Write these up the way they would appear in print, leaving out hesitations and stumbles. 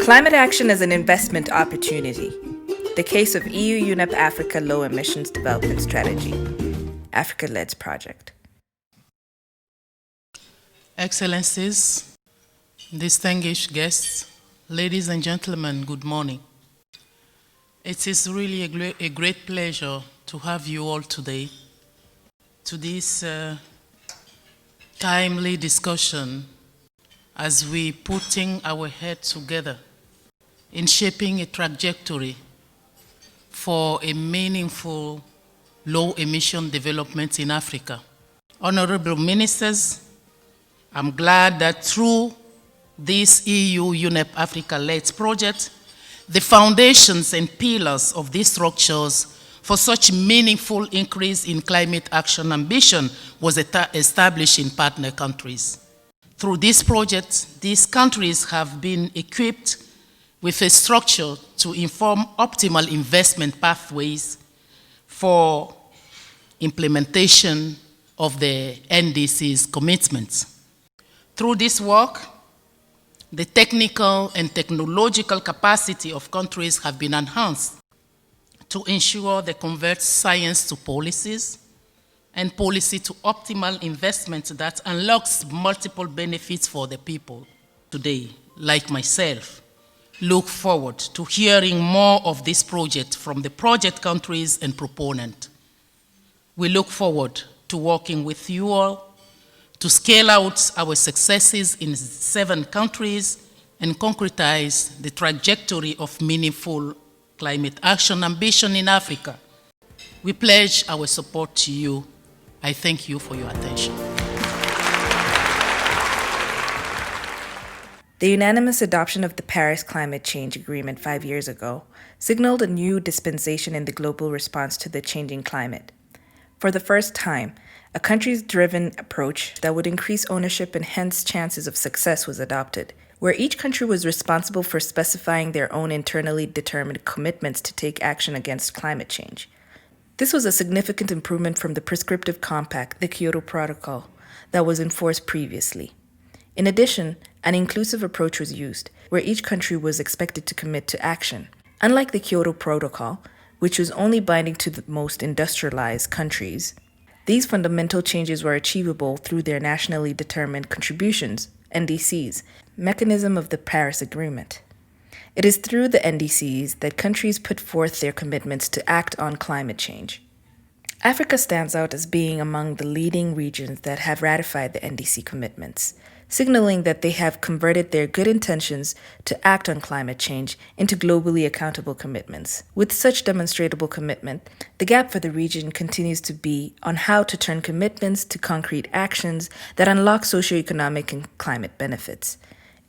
Climate action as an investment opportunity. The case of EU-UNEP Africa Low Emissions Development Strategy, Africa-led project. Excellencies, distinguished guests, ladies and gentlemen, good morning. It is really a great pleasure to have you all today to this timely discussion as we putting our heads together in shaping a trajectory for a meaningful low-emission development in Africa. Honorable ministers, I'm glad that through this EU-UNEP Africa-led project, the foundations and pillars of these structures for such meaningful increase in climate action ambition was established in partner countries. Through this project, these countries have been equipped with a structure to inform optimal investment pathways for implementation of the NDC's commitments. Through this work, the technical and technological capacity of countries have been enhanced to ensure they convert science to policies and policy to optimal investment that unlocks multiple benefits for the people. Today, like myself, look forward to hearing more of this project from the project countries and proponents. We look forward to working with you all to scale out our successes in 7 countries and concretize the trajectory of meaningful climate action ambition in Africa. We pledge our support to you. I thank you for your attention. The unanimous adoption of the Paris Climate Change Agreement 5 years ago signaled a new dispensation in the global response to the changing climate. For the first time, a country-driven approach that would increase ownership and hence chances of success was adopted, where each country was responsible for specifying their own internally determined commitments to take action against climate change. This was a significant improvement from the prescriptive compact, the Kyoto Protocol, that was enforced previously. In addition, an inclusive approach was used, where each country was expected to commit to action. Unlike the Kyoto Protocol, which was only binding to the most industrialized countries, these fundamental changes were achievable through their nationally determined contributions, NDCs, mechanism of the Paris Agreement. It is through the NDCs that countries put forth their commitments to act on climate change. Africa stands out as being among the leading regions that have ratified the NDC commitments, signaling that they have converted their good intentions to act on climate change into globally accountable commitments. With such demonstrable commitment, the gap for the region continues to be on how to turn commitments to concrete actions that unlock socioeconomic and climate benefits.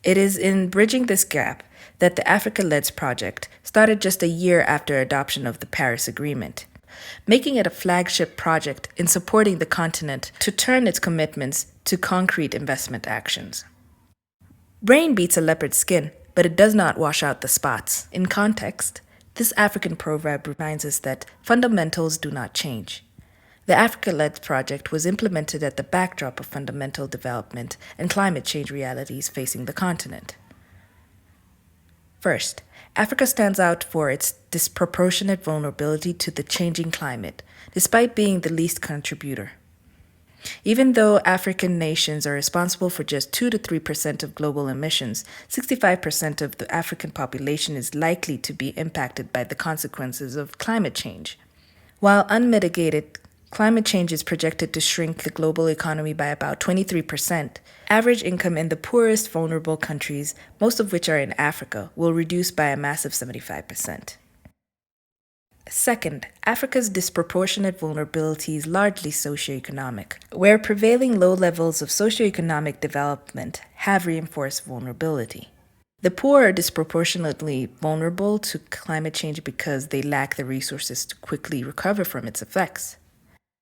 It is in bridging this gap that the Africa-led project started just a year after adoption of the Paris Agreement, making it a flagship project in supporting the continent to turn its commitments to concrete investment actions. Rain beats a leopard's skin, but it does not wash out the spots. In context, this African proverb reminds us that fundamentals do not change. The Africa-led project was implemented at the backdrop of fundamental development and climate change realities facing the continent. First, Africa stands out for its disproportionate vulnerability to the changing climate, despite being the least contributor. Even though African nations are responsible for just 2 to 3% of global emissions, 65% of the African population is likely to be impacted by the consequences of climate change. While unmitigated, climate change is projected to shrink the global economy by about 23%. Average income in the poorest vulnerable countries, most of which are in Africa, will reduce by a massive 75%. Second, Africa's disproportionate vulnerability is largely socioeconomic, where prevailing low levels of socioeconomic development have reinforced vulnerability. The poor are disproportionately vulnerable to climate change because they lack the resources to quickly recover from its effects.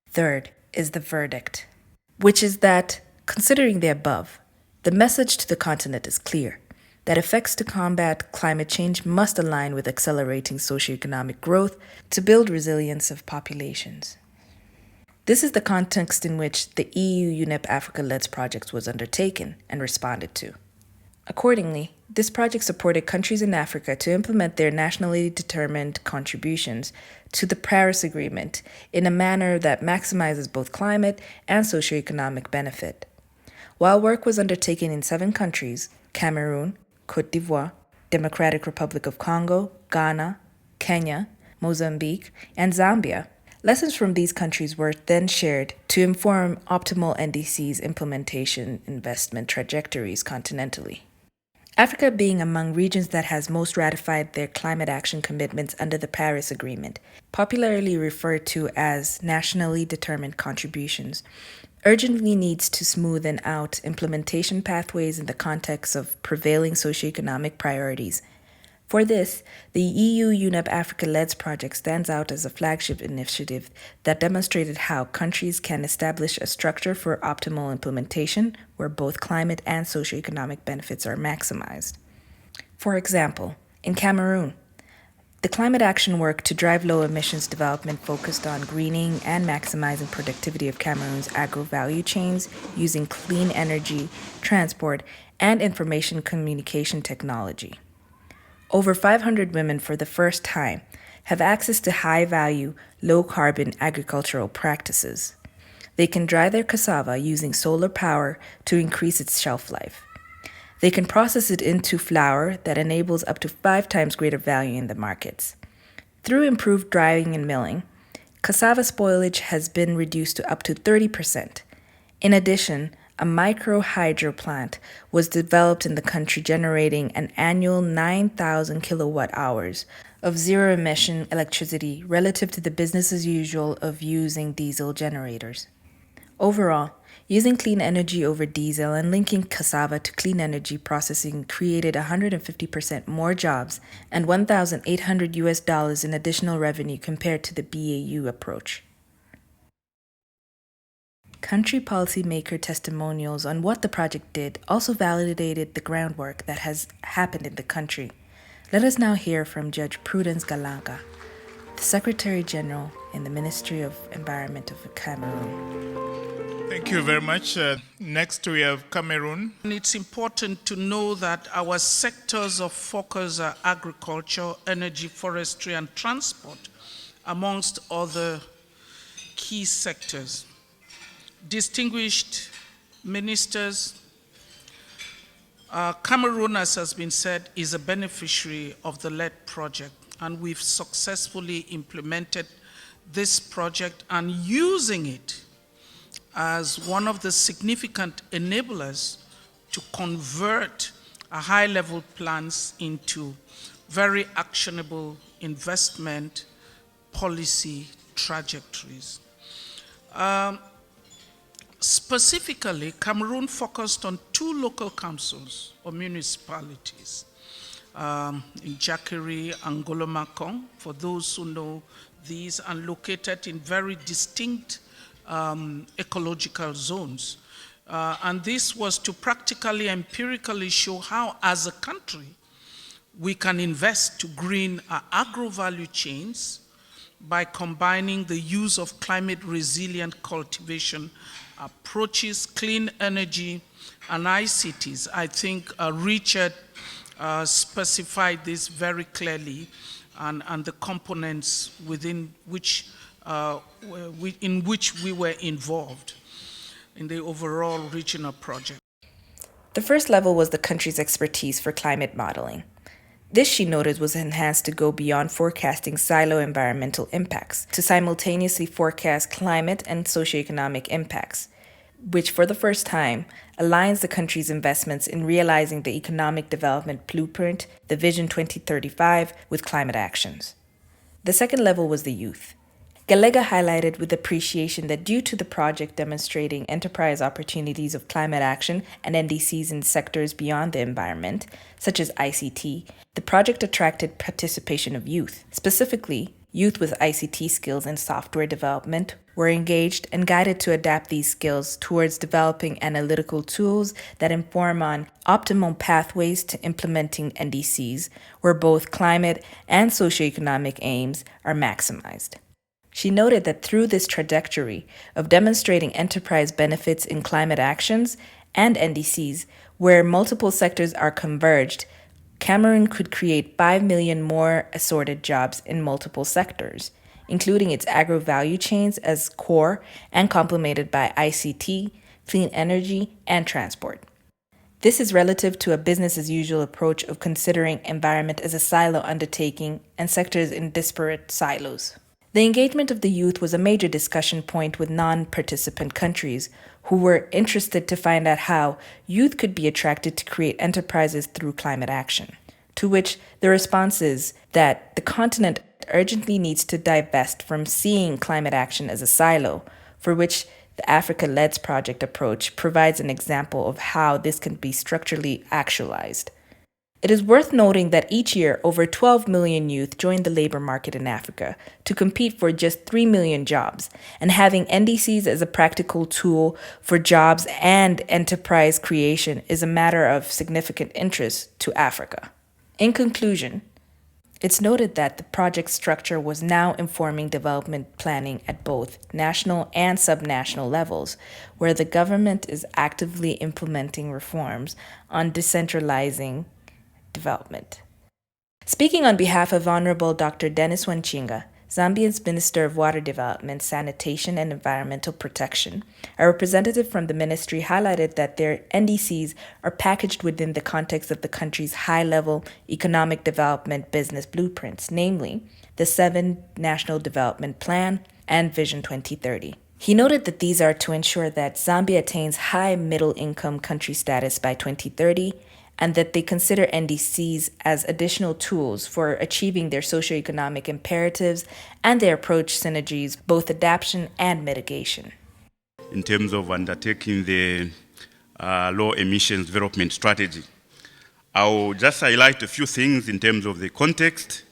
Third is the verdict, which is that, considering the above, the message to the continent is clear, that efforts to combat climate change must align with accelerating socioeconomic growth to build resilience of populations. This is the context in which the EU-UNEP Africa-led project was undertaken and responded to. Accordingly, this project supported countries in Africa to implement their nationally determined contributions to the Paris Agreement in a manner that maximizes both climate and socioeconomic benefit. While work was undertaken in 7 countries, Cameroon, Côte d'Ivoire, Democratic Republic of Congo, Ghana, Kenya, Mozambique, and Zambia, lessons from these countries were then shared to inform optimal NDC's implementation investment trajectories continentally. Africa being among regions that has most ratified their climate action commitments under the Paris Agreement, popularly referred to as nationally determined contributions, urgently needs to smoothen out implementation pathways in the context of prevailing socioeconomic priorities. For this, the EU-UNEP Africa-led project stands out as a flagship initiative that demonstrated how countries can establish a structure for optimal implementation where both climate and socioeconomic benefits are maximized. For example, in Cameroon, the climate action work to drive low emissions development focused on greening and maximizing productivity of Cameroon's agro-value chains using clean energy, transport, and information communication technology. Over 500 women for the first time have access to high-value, low-carbon agricultural practices. They can dry their cassava using solar power to increase its shelf life. They can process it into flour that enables up to 5 times greater value in the markets. Through improved drying and milling, cassava spoilage has been reduced to up to 30%. In addition, a micro-hydro plant was developed in the country generating an annual 9,000 kilowatt hours of zero-emission electricity relative to the business as usual of using diesel generators. Overall, using clean energy over diesel and linking cassava to clean energy processing created 150% more jobs and $1,800 in additional revenue compared to the BAU approach. Country policymaker testimonials on what the project did also validated the groundwork that has happened in the country. Let us now hear from Judge Prudence Galanga, the Secretary General in the Ministry of Environment of Cameroon. Thank you very much. Next we have Cameroon. And it's important to know that our sectors of focus are agriculture, energy, forestry, and transport, amongst other key sectors. Distinguished ministers, Cameroon, as has been said, is a beneficiary of the LED project, and we've successfully implemented this project and using it as one of the significant enablers to convert high-level plans into very actionable investment policy trajectories. Specifically, Cameroon focused on 2 local councils or municipalities in Jakiri and Golomakong, for those who know these, and located in very distinct ecological zones. And this was to practically, empirically show how, as a country, we can invest to green our agro-value chains by combining the use of climate-resilient cultivation approaches, clean energy, and ICTs. I think Richard specified this very clearly, and the components within which we were involved in the overall regional project. The first level was the country's expertise for climate modeling. This, she noted, was enhanced to go beyond forecasting silo environmental impacts to simultaneously forecast climate and socioeconomic impacts, which for the first time aligns the country's investments in realizing the economic development blueprint, the Vision 2035, with climate actions. The second level was the youth. Galega highlighted with appreciation that due to the project demonstrating enterprise opportunities of climate action and NDCs in sectors beyond the environment, such as ICT, the project attracted participation of youth. Specifically, youth with ICT skills and software development were engaged and guided to adapt these skills towards developing analytical tools that inform on optimal pathways to implementing NDCs, where both climate and socioeconomic aims are maximized. She noted that through this trajectory of demonstrating enterprise benefits in climate actions and NDCs, where multiple sectors are converged, Cameroon could create 5 million more assorted jobs in multiple sectors, including its agro value chains as core and complemented by ICT, clean energy, and transport. This is relative to a business as usual approach of considering environment as a silo undertaking and sectors in disparate silos. The engagement of the youth was a major discussion point with non-participant countries who were interested to find out how youth could be attracted to create enterprises through climate action, to which the response is that the continent urgently needs to divest from seeing climate action as a silo, for which the Africa-Led Project approach provides an example of how this can be structurally actualized. It is worth noting that each year, over 12 million youth join the labor market in Africa to compete for just 3 million jobs, and having NDCs as a practical tool for jobs and enterprise creation is a matter of significant interest to Africa. In conclusion, it's noted that the project structure was now informing development planning at both national and subnational levels, where the government is actively implementing reforms on decentralizing development. Speaking on behalf of Honorable Dr. Dennis Wanchinga, Zambia's Minister of Water Development, Sanitation and Environmental Protection, a representative from the ministry highlighted that their NDCs are packaged within the context of the country's high-level economic development business blueprints, namely the 7 National Development Plan and Vision 2030. He noted that these are to ensure that Zambia attains high middle-income country status by 2030, and that they consider NDCs as additional tools for achieving their socioeconomic imperatives and their approach synergies, both adaptation and mitigation. In terms of undertaking the low emissions development strategy, I will just highlight a few things in terms of the context.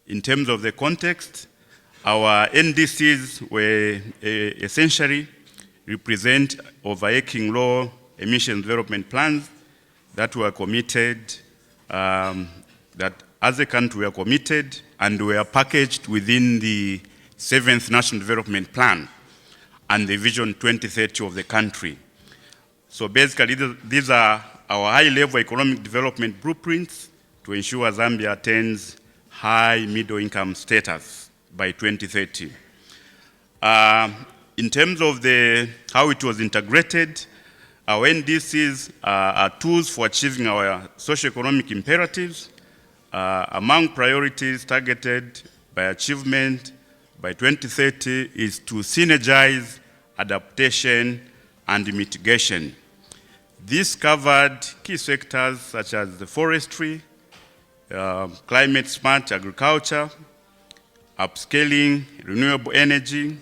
In terms of the context, our NDCs were essentially represent overarching low emissions development plans that were committed, that as a country we are committed and we are packaged within the 7th National Development Plan and the Vision 2030 of the country. So basically these are our high-level economic development blueprints to ensure Zambia attains high middle-income status by 2030. In terms of how it was integrated, our NDCs are tools for achieving our socio-economic imperatives. Among priorities targeted by achievement by 2030 is to synergize adaptation and mitigation. This covered key sectors such as the forestry, climate-smart agriculture, upscaling, renewable energy,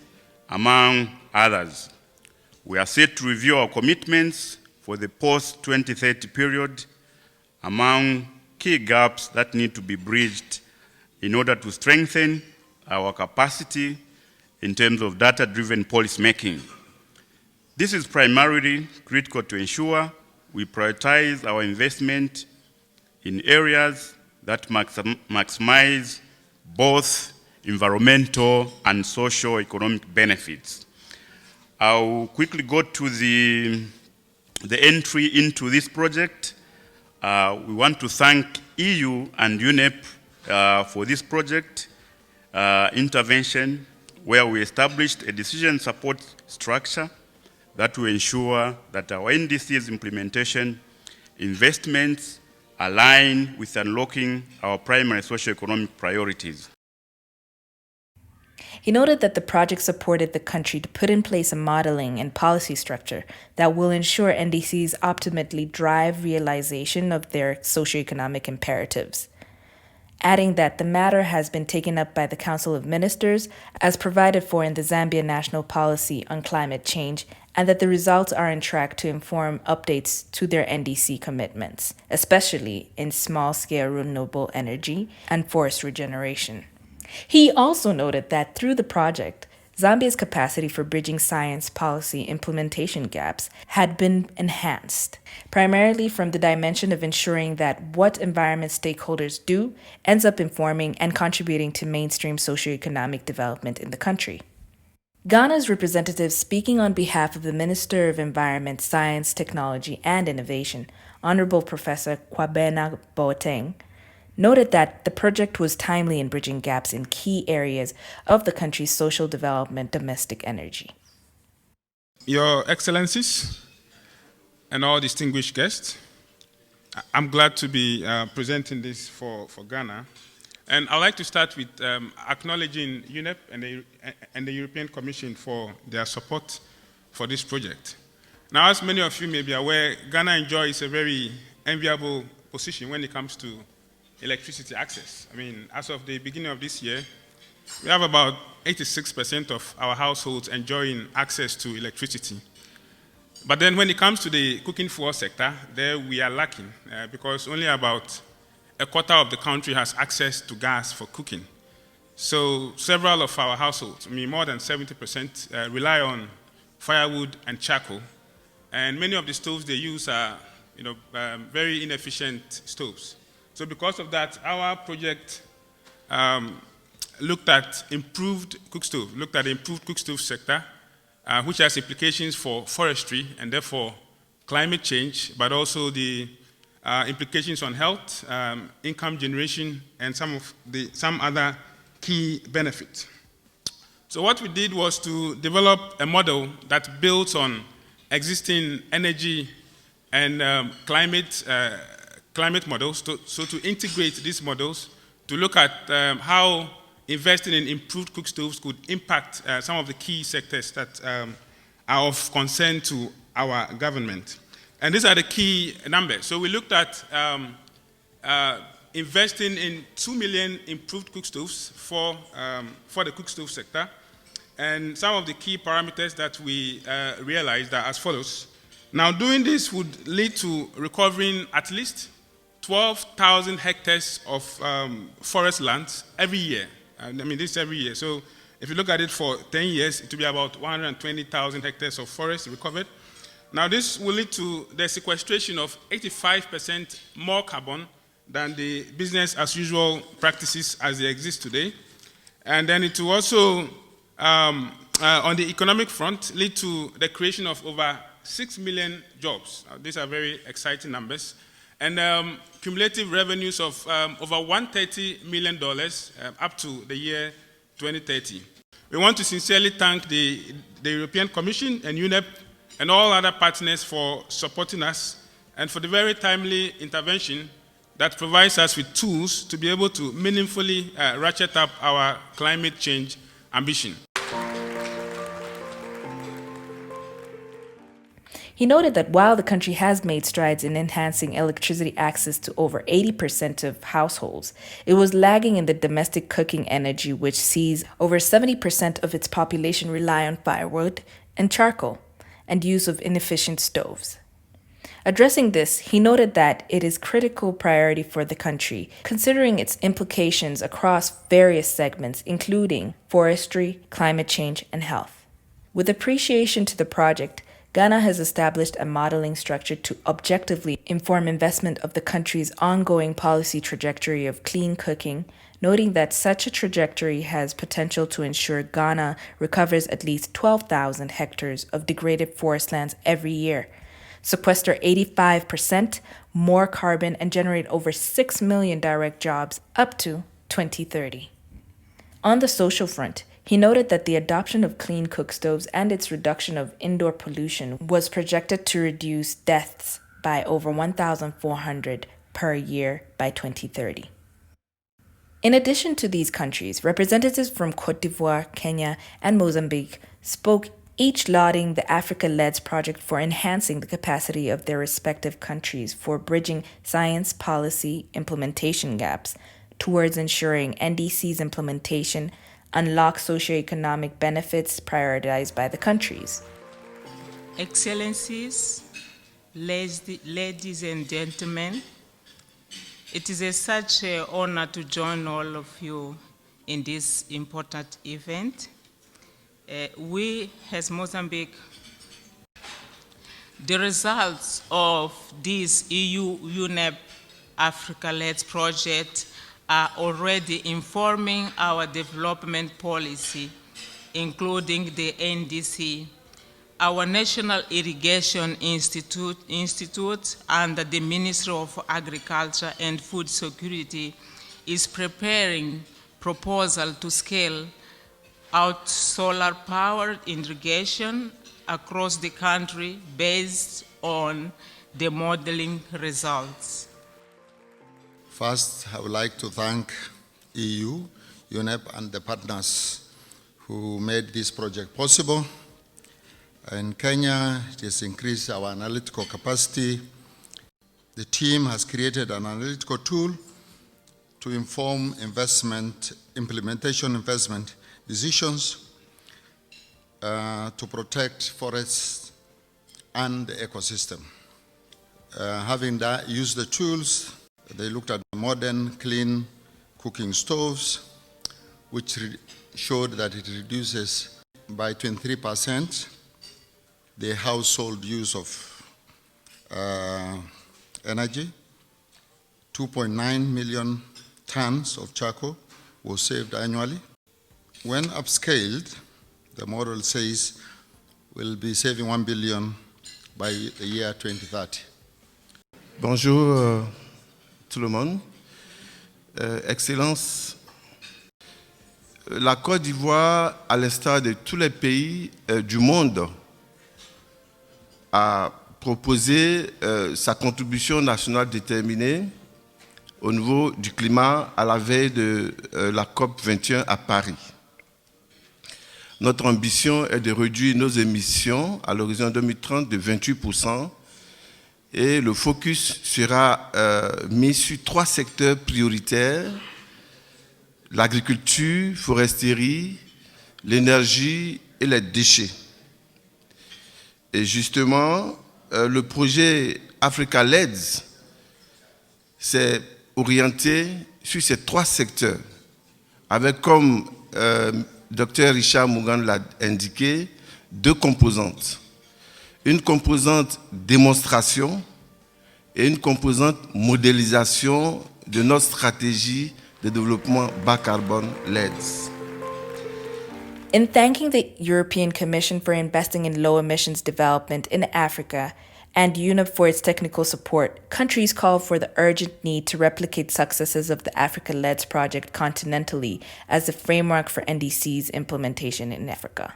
among others. We are set to review our commitments for the post-2030 period among key gaps that need to be bridged in order to strengthen our capacity in terms of data-driven policy making. This is primarily critical to ensure we prioritize our investment in areas that maximize both environmental and socio-economic benefits. I'll quickly go to the entry into this project. We want to thank EU and UNEP for this project intervention, where we established a decision support structure that will ensure that our NDC's implementation investments align with unlocking our primary socio-economic priorities. He noted that the project supported the country to put in place a modeling and policy structure that will ensure NDCs optimally drive realization of their socioeconomic imperatives, adding that the matter has been taken up by the Council of Ministers as provided for in the Zambia National Policy on Climate Change, and that the results are on track to inform updates to their NDC commitments, especially in small-scale renewable energy and forest regeneration. He also noted that through the project, Zambia's capacity for bridging science policy implementation gaps had been enhanced, primarily from the dimension of ensuring that what environment stakeholders do ends up informing and contributing to mainstream socioeconomic development in the country. Ghana's representative, speaking on behalf of the Minister of Environment, Science, Technology, and Innovation, Honorable Professor Kwabena Boateng, noted that the project was timely in bridging gaps in key areas of the country's social development, domestic energy. Your Excellencies and all distinguished guests, I'm glad to be presenting this for Ghana. And I'd like to start with acknowledging UNEP and the European Commission for their support for this project. Now, as many of you may be aware, Ghana enjoys a very enviable position when it comes to electricity access. I mean, as of the beginning of this year, we have about 86% of our households enjoying access to electricity. But then when it comes to the cooking fuel sector, there we are lacking because only about a quarter of the country has access to gas for cooking. So several of our households, I mean more than 70%, rely on firewood and charcoal. And many of the stoves they use are very inefficient stoves. So because of that, our project looked at the improved cook stove sector, which has implications for forestry and therefore climate change, but also the implications on health, income generation, and some other key benefits. So what we did was to develop a model that builds on existing energy and climate models, so to integrate these models, to look at how investing in improved cook stoves could impact some of the key sectors that are of concern to our government. And these are the key numbers. So we looked at investing in 2 million improved cook stoves for the cook stove sector. And some of the key parameters that we realized are as follows. Now, doing this would lead to recovering at least 12,000 hectares of forest lands every year. I mean, this every year. So if you look at it for 10 years, it will be about 120,000 hectares of forest recovered. Now, this will lead to the sequestration of 85% more carbon than the business as usual practices as they exist today. And then it will also, on the economic front, lead to the creation of over 6 million jobs. These are very exciting numbers. And cumulative revenues of over $130 million up to the year 2030. We want to sincerely thank the European Commission and UNEP and all other partners for supporting us and for the very timely intervention that provides us with tools to be able to meaningfully ratchet up our climate change ambition. He noted that while the country has made strides in enhancing electricity access to over 80% of households, it was lagging in the domestic cooking energy, which sees over 70% of its population rely on firewood and charcoal and use of inefficient stoves. Addressing this, he noted that it is a critical priority for the country, considering its implications across various segments, including forestry, climate change, and health. With appreciation to the project, Ghana has established a modeling structure to objectively inform investment of the country's ongoing policy trajectory of clean cooking, noting that such a trajectory has potential to ensure Ghana recovers at least 12,000 hectares of degraded forest lands every year, sequester 85% more carbon, and generate over 6 million direct jobs up to 2030. On the social front, he noted that the adoption of clean cook stoves and its reduction of indoor pollution was projected to reduce deaths by over 1,400 per year by 2030. In addition to these countries, representatives from Côte d'Ivoire, Kenya, and Mozambique spoke, each lauding the Africa-led project for enhancing the capacity of their respective countries for bridging science policy implementation gaps towards ensuring NDC's implementation unlock socioeconomic benefits prioritized by the countries. Excellencies, ladies and gentlemen, it is such an honor to join all of you in this important event. We, as Mozambique, the results of this EU-UNEP Africa-led project are already informing our development policy including the NDC. Our National Irrigation Institute under the Ministry of Agriculture and Food Security is preparing proposal to scale out solar powered irrigation across the country based on the modeling results. First, I would like to thank EU, UNEP, and the partners who made this project possible. In Kenya, it has increased our analytical capacity. The team has created an analytical tool to inform implementation investment decisions to protect forests and the ecosystem. Having used the tools, they looked at modern, clean cooking stoves, which showed that it reduces by 23% the household use of energy. 2.9 million tons of charcoal was saved annually. When upscaled, the model says we'll be saving 1 billion by the year 2030. Bonjour tout le monde. Excellence, la Côte d'Ivoire, à l'instar de tous les pays du monde, a proposé sa contribution nationale déterminée au niveau du climat à la veille de la COP 21 à Paris. Notre ambition est de réduire nos émissions à l'horizon 2030 de 28% et le focus sera mis sur 3 secteurs prioritaires: l'agriculture, foresterie, l'énergie et les déchets. Et justement, le projet Africa Leads s'est orienté sur ces 3 secteurs, avec comme Dr Richard Mougan l'a indiqué, 2 composantes. Une composante démonstration et une composante modélisation de notre stratégie de développement bas carbone LEDs. In thanking the European Commission for investing in low emissions development in Africa and UNEP for its technical support, countries call for the urgent need to replicate successes of the Africa LEDs project continentally as the framework for NDC's implementation in Africa.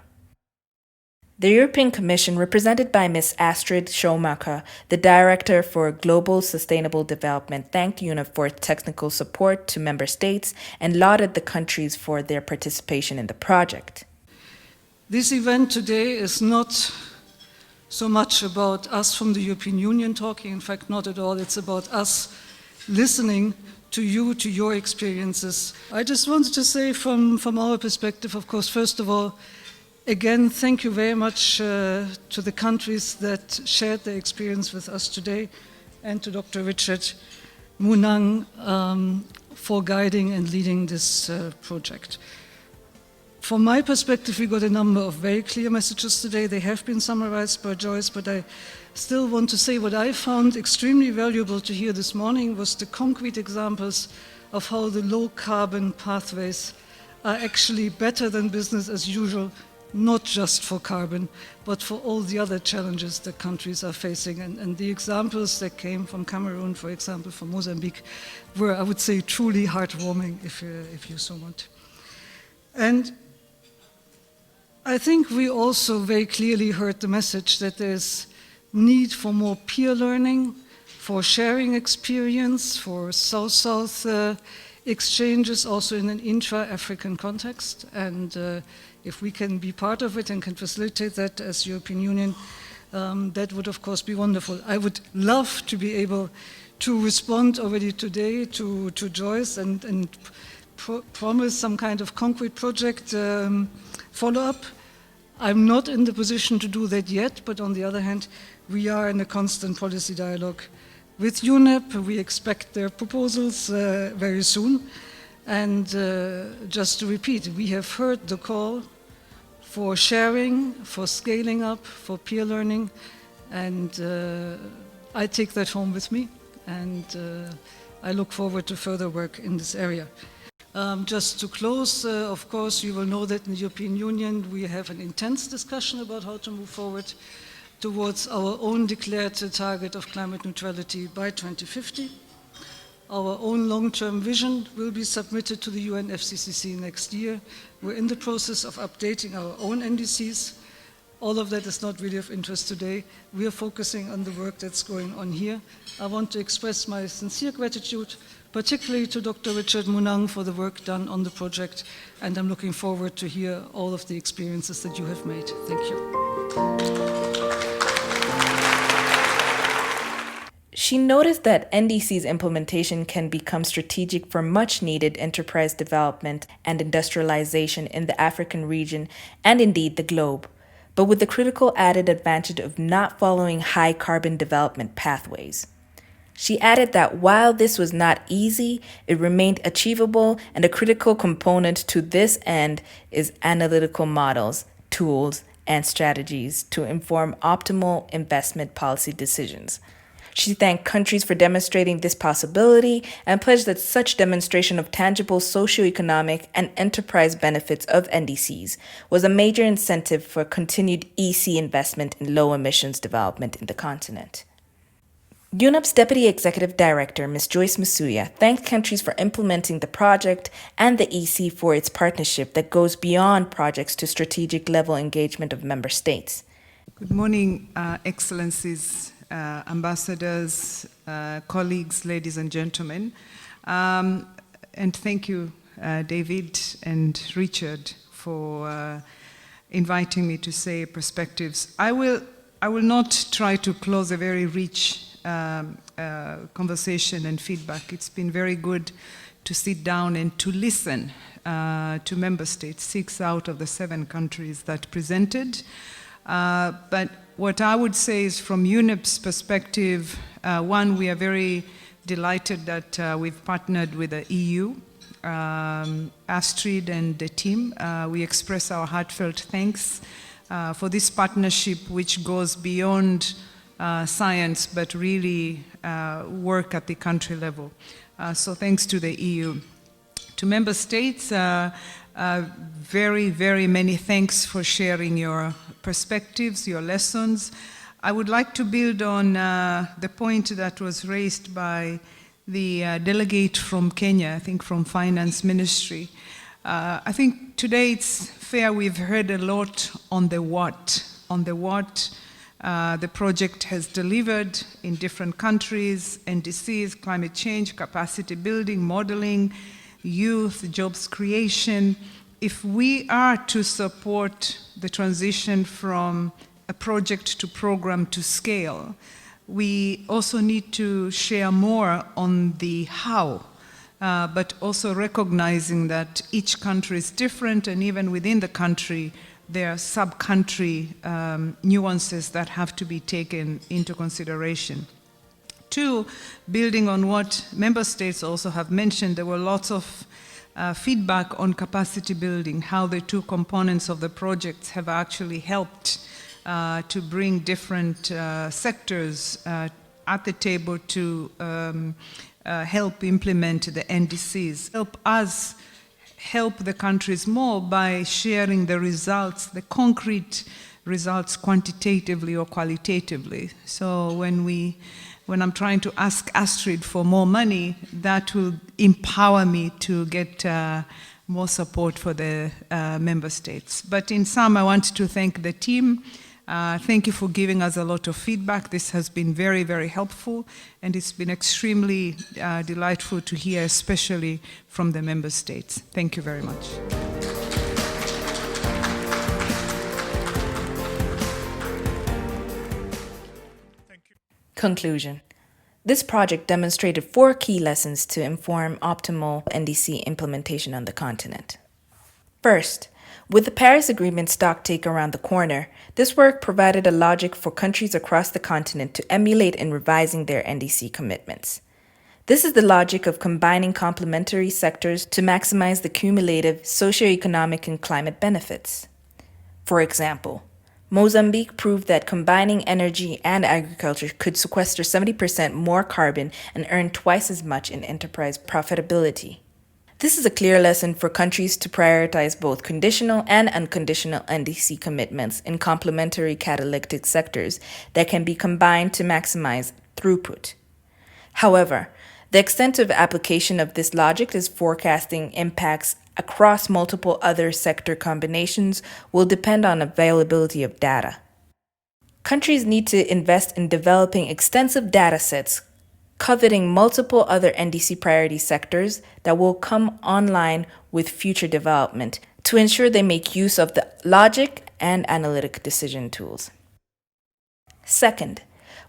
The European Commission, represented by Ms. Astrid Schomacher, the Director for Global Sustainable Development, thanked UNEP for its technical support to member states and lauded the countries for their participation in the project. This event today is not so much about us from the European Union talking, in fact, not at all. It's about us listening to you, to your experiences. I just wanted to say from our perspective, of course, first of all, again, thank you very much to the countries that shared their experience with us today, and to Dr. Richard Munang for guiding and leading this project. From my perspective, we got a number of very clear messages today. They have been summarized by Joyce, but I still want to say what I found extremely valuable to hear this morning was the concrete examples of how the low-carbon pathways are actually better than business as usual, not just for carbon, but for all the other challenges that countries are facing. And the examples that came from Cameroon, for example, from Mozambique, were, I would say, truly heartwarming, if you so want. And I think we also very clearly heard the message that there's need for more peer learning, for sharing experience, for South-South exchanges, also in an intra-African context. And if we can be part of it and can facilitate that as European Union, that would of course be wonderful. I would love to be able to respond already today to Joyce and promise some kind of concrete project follow-up. I'm not in the position to do that yet, but on the other hand, we are in a constant policy dialogue with UNEP. We expect their proposals very soon. And just to repeat, we have heard the call for sharing, for scaling up, for peer learning, and I take that home with me, and I look forward to further work in this area. Just to close, of course, you will know that in the European Union we have an intense discussion about how to move forward towards our own declared target of climate neutrality by 2050. Our own long-term vision will be submitted to the UNFCCC next year. We're in the process of updating our own NDCs. All of that is not really of interest today. We are focusing on the work that's going on here. I want to express my sincere gratitude, particularly to Dr. Richard Munang for the work done on the project, and I'm looking forward to hear all of the experiences that you have made. Thank you. She noticed that NDC's implementation can become strategic for much-needed enterprise development and industrialization in the African region and indeed the globe, but with the critical added advantage of not following high-carbon development pathways. She added that while this was not easy, it remained achievable, and a critical component to this end is analytical models, tools, and strategies to inform optimal investment policy decisions. She thanked countries for demonstrating this possibility and pledged that such demonstration of tangible socioeconomic and enterprise benefits of NDCs was a major incentive for continued EC investment in low emissions development in the continent. UNEP's Deputy Executive Director, Ms. Joyce Masuya, thanked countries for implementing the project and the EC for its partnership that goes beyond projects to strategic level engagement of member states. Good morning, Excellencies, ambassadors, colleagues, ladies and gentlemen. And thank you, David and Richard, for inviting me to say perspectives. I will not try to close a very rich conversation and feedback. It's been very good to sit down and to listen to member states, 6 out of the 7 countries that presented. But what I would say is from UNEP's perspective, one, we are very delighted that we've partnered with the EU, Astrid and the team. We express our heartfelt thanks for this partnership, which goes beyond science, but really work at the country level. So thanks to the EU. To member states, very, very many thanks for sharing your perspectives, your lessons. I would like to build on the point that was raised by the delegate from Kenya, I think from Finance Ministry. I think today it's fair we've heard a lot on the what the project has delivered in different countries, NDCs, climate change, capacity building, modeling, youth, jobs creation. If we are to support the transition from a project to program to scale, we also need to share more on the how, but also recognizing that each country is different, and even within the country, there are sub-country nuances that have to be taken into consideration. 2, building on what member states also have mentioned, there were lots of feedback on capacity building, how the 2 components of the projects have actually helped to bring different sectors at the table to help implement the NDCs, help us help the countries more by sharing the results, the concrete results quantitatively or qualitatively. So when I'm trying to ask Astrid for more money, that will empower me to get more support for the member states. But in sum, I want to thank the team. Thank you for giving us a lot of feedback. This has been very, very helpful, and it's been extremely delightful to hear, especially from the member states. Thank you very much. Conclusion. This project demonstrated 4 key lessons to inform optimal NDC implementation on the continent. First, with the Paris Agreement stocktake around the corner, this work provided a logic for countries across the continent to emulate in revising their NDC commitments. This is the logic of combining complementary sectors to maximize the cumulative socioeconomic and climate benefits. For example, Mozambique proved that combining energy and agriculture could sequester 70% more carbon and earn twice as much in enterprise profitability. This is a clear lesson for countries to prioritize both conditional and unconditional NDC commitments in complementary catalytic sectors that can be combined to maximize throughput. However, the extent of application of this logic is forecasting impacts across multiple other sector combinations will depend on availability of data. Countries need to invest in developing extensive data sets coveting multiple other NDC priority sectors that will come online with future development to ensure they make use of the logic and analytic decision tools. Second,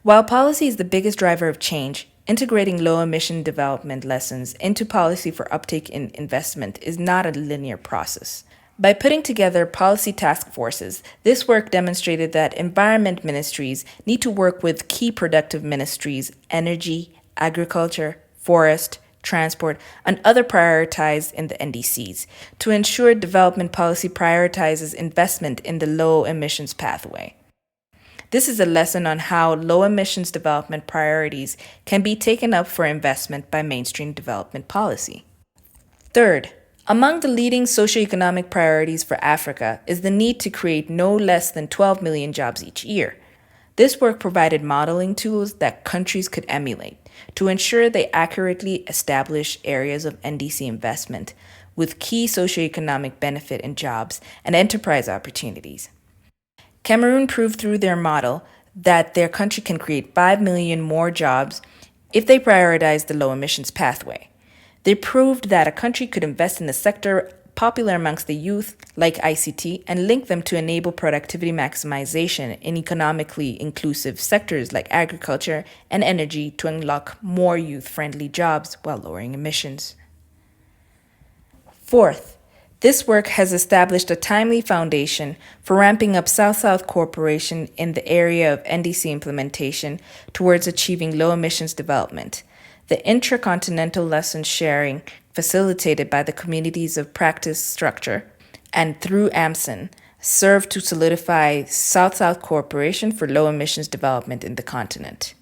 while policy is the biggest driver of change, integrating low-emission development lessons into policy for uptake in investment is not a linear process. By putting together policy task forces, this work demonstrated that environment ministries need to work with key productive ministries, energy, agriculture, forest, transport, and other prioritized in the NDCs to ensure development policy prioritizes investment in the low emissions pathway. This is a lesson on how low emissions development priorities can be taken up for investment by mainstream development policy. Third, among the leading socioeconomic priorities for Africa is the need to create no less than 12 million jobs each year. This work provided modeling tools that countries could emulate to ensure they accurately establish areas of NDC investment with key socioeconomic benefit in jobs and enterprise opportunities. Cameroon proved through their model that their country can create 5 million more jobs if they prioritize the low emissions pathway. They proved that a country could invest in the sector popular amongst the youth, like ICT, and link them to enable productivity maximization in economically inclusive sectors like agriculture and energy to unlock more youth-friendly jobs while lowering emissions. Fourth, this work has established a timely foundation for ramping up South-South cooperation in the area of NDC implementation towards achieving low emissions development. The intracontinental lesson sharing facilitated by the communities of practice structure and through AMSON served to solidify South-South cooperation for low emissions development in the continent.